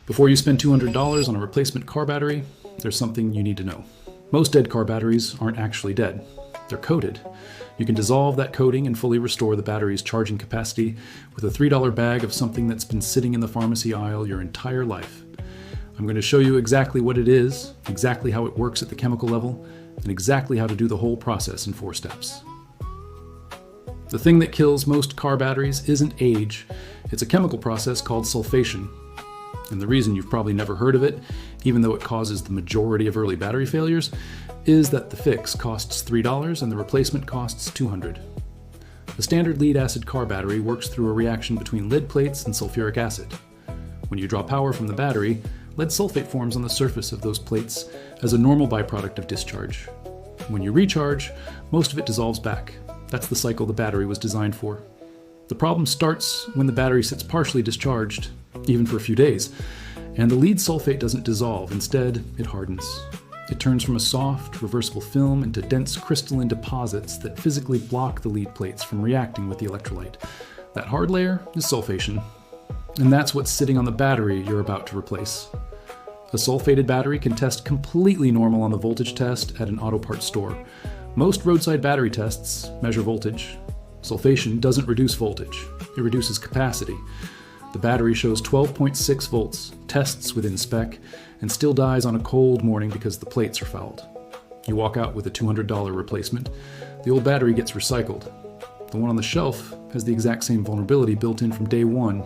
Before you spend $200 on a replacement car battery, there's something you need to know. Most dead car batteries aren't actually dead. They're coated. You can dissolve that coating and fully restore the battery's charging capacity with a $3 bag of something that's been sitting in the pharmacy aisle your entire life. I'm going to show you exactly what it is, exactly how it works at the chemical level, and exactly how to do the whole process in 4 steps. The thing that kills most car batteries isn't age. It's a chemical process called sulfation. And the reason you've probably never heard of it, even though it causes the majority of early battery failures, is that the fix costs $3 and the replacement costs $200. A standard lead-acid car battery works through a reaction between lead plates and sulfuric acid. When you draw power from the battery, lead sulfate forms on the surface of those plates as a normal byproduct of discharge. When you recharge, most of it dissolves back. That's the cycle the battery was designed for. The problem starts when the battery sits partially discharged, even for a few days, and the lead sulfate doesn't dissolve. Instead, it hardens. It turns from a soft, reversible film into dense crystalline deposits that physically block the lead plates from reacting with the electrolyte. That hard layer is sulfation, and that's what's sitting on the battery you're about to replace. A sulfated battery can test completely normal on the voltage test at an auto parts store. Most roadside battery tests measure voltage. Sulfation doesn't reduce voltage, it reduces capacity. The battery shows 12.6 volts, tests within spec, and still dies on a cold morning because the plates are fouled. You walk out with a $200 replacement. The old battery gets recycled. The one on the shelf has the exact same vulnerability built in from day one.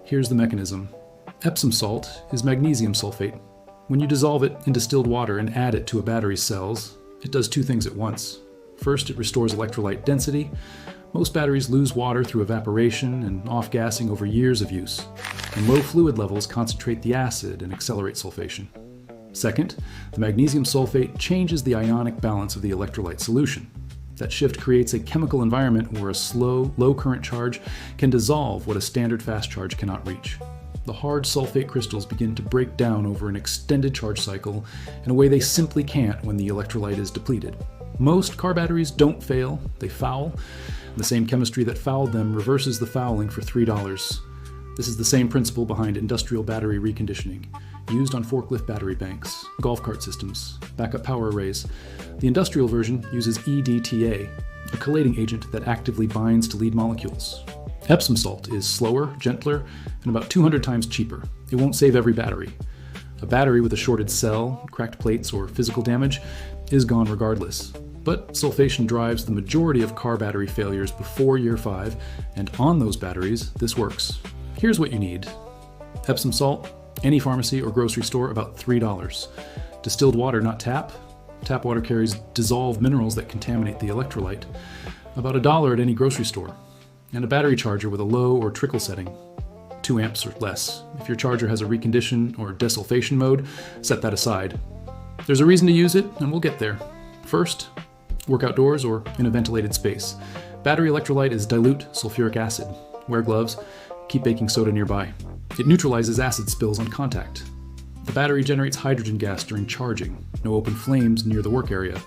Here's the mechanism. Epsom salt is magnesium sulfate. When you dissolve it in distilled water and add it to a battery's cells, it does 2 things at once. First, it restores electrolyte density. Most batteries lose water through evaporation and off-gassing over years of use, and low fluid levels concentrate the acid and accelerate sulfation. Second, the magnesium sulfate changes the ionic balance of the electrolyte solution. That shift creates a chemical environment where a slow, low-current charge can dissolve what a standard fast charge cannot reach. The hard sulfate crystals begin to break down over an extended charge cycle in a way they simply can't when the electrolyte is depleted. Most car batteries don't fail, they foul. The same chemistry that fouled them reverses the fouling for $3. This is the same principle behind industrial battery reconditioning, used on forklift battery banks, golf cart systems, backup power arrays. The industrial version uses EDTA, a chelating agent that actively binds to lead molecules. Epsom salt is slower, gentler, and about 200 times cheaper. It won't save every battery. A battery with a shorted cell, cracked plates, or physical damage is gone regardless. But sulfation drives the majority of car battery failures before year 5, and on those batteries, this works. Here's what you need. Epsom salt, any pharmacy or grocery store, about $3. Distilled water, not tap. Tap water carries dissolved minerals that contaminate the electrolyte. About $1 at any grocery store. And a battery charger with a low or trickle setting. 2 amps or less. If your charger has a recondition or desulfation mode, set that aside. There's a reason to use it, and we'll get there. First, work outdoors or in a ventilated space. Battery electrolyte is dilute sulfuric acid. Wear gloves, keep baking soda nearby. It neutralizes acid spills on contact. The battery generates hydrogen gas during charging. No open flames near the work area.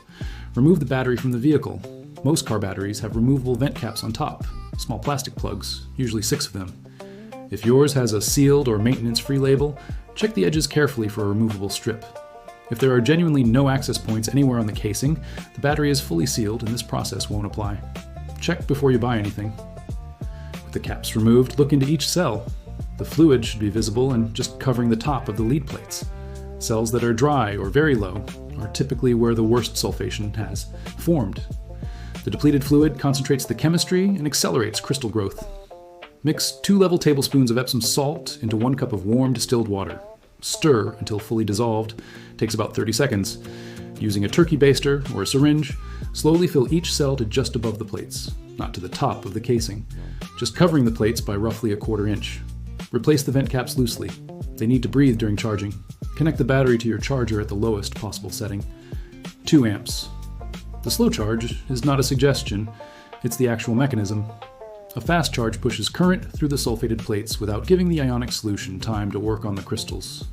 Remove the battery from the vehicle. Most car batteries have removable vent caps on top, small plastic plugs, usually 6 of them. If yours has a sealed or maintenance-free label, check the edges carefully for a removable strip. If there are genuinely no access points anywhere on the casing, the battery is fully sealed and this process won't apply. Check before you buy anything. With the caps removed, look into each cell. The fluid should be visible and just covering the top of the lead plates. Cells that are dry or very low are typically where the worst sulfation has formed. The depleted fluid concentrates the chemistry and accelerates crystal growth. Mix 2 level tablespoons of Epsom salt into 1 cup of warm distilled water. Stir until fully dissolved. Takes about 30 seconds. Using a turkey baster or a syringe, slowly fill each cell to just above the plates, not to the top of the casing, just covering the plates by roughly a 1/4 inch. Replace the vent caps loosely. They need to breathe during charging. Connect the battery to your charger at the lowest possible setting. 2 amps. The slow charge is not a suggestion, it's the actual mechanism. A fast charge pushes current through the sulfated plates without giving the ionic solution time to work on the crystals.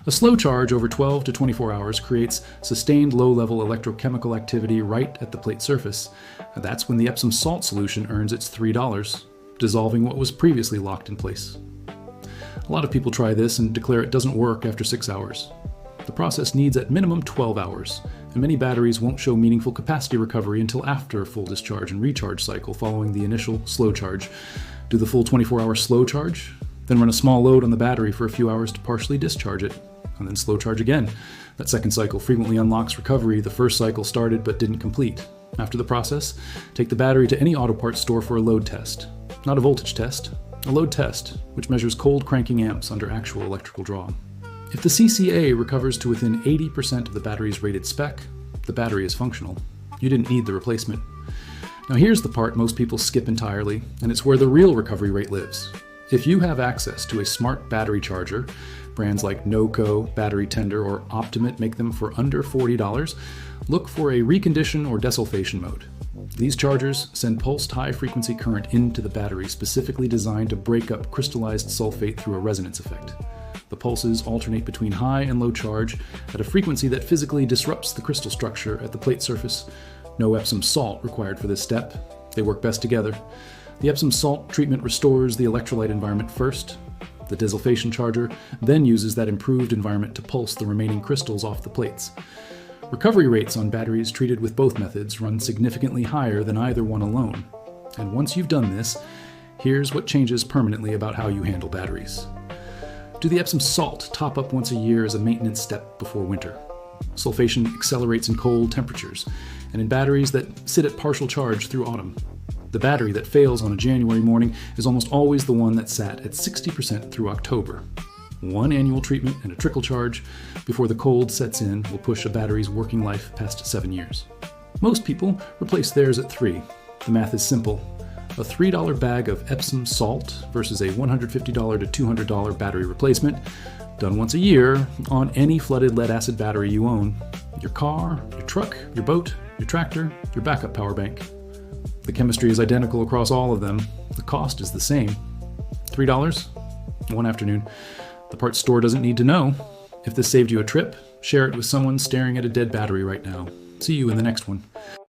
A slow charge over 12 to 24 hours creates sustained low-level electrochemical activity right at the plate surface. That's when the Epsom salt solution earns its $3, dissolving what was previously locked in place. A lot of people try this and declare it doesn't work after 6 hours. The process needs at minimum 12 hours, and many batteries won't show meaningful capacity recovery until after a full discharge and recharge cycle following the initial slow charge. Do the full 24-hour slow charge, then run a small load on the battery for a few hours to partially discharge it, and then slow charge again. That second cycle frequently unlocks recovery the first cycle started but didn't complete. After the process, take the battery to any auto parts store for a load test. Not a voltage test, a load test, which measures cold cranking amps under actual electrical draw. If the CCA recovers to within 80% of the battery's rated spec, the battery is functional. You didn't need the replacement. Now here's the part most people skip entirely, and it's where the real recovery rate lives. If you have access to a smart battery charger, brands like NOCO, Battery Tender, or Optimate make them for under $40, look for a recondition or desulfation mode. These chargers send pulsed high-frequency current into the battery specifically designed to break up crystallized sulfate through a resonance effect. The pulses alternate between high and low charge at a frequency that physically disrupts the crystal structure at the plate surface. No Epsom salt required for this step. They work best together. The Epsom salt treatment restores the electrolyte environment first. The desulfation charger then uses that improved environment to pulse the remaining crystals off the plates. Recovery rates on batteries treated with both methods run significantly higher than either one alone. And once you've done this, here's what changes permanently about how you handle batteries. Do the Epsom salt top up once a year as a maintenance step before winter. Sulfation accelerates in cold temperatures, and in batteries that sit at partial charge through autumn. The battery that fails on a January morning is almost always the one that sat at 60% through October. One annual treatment and a trickle charge before the cold sets in will push a battery's working life past 7 years. Most people replace theirs at 3. The math is simple. A $3 bag of Epsom salt versus a $150 to $200 battery replacement, done once a year on any flooded lead-acid battery you own. Your car, your truck, your boat, your tractor, your backup power bank. The chemistry is identical across all of them. The cost is the same. $3? One afternoon. The parts store doesn't need to know. If this saved you a trip, share it with someone staring at a dead battery right now. See you in the next one.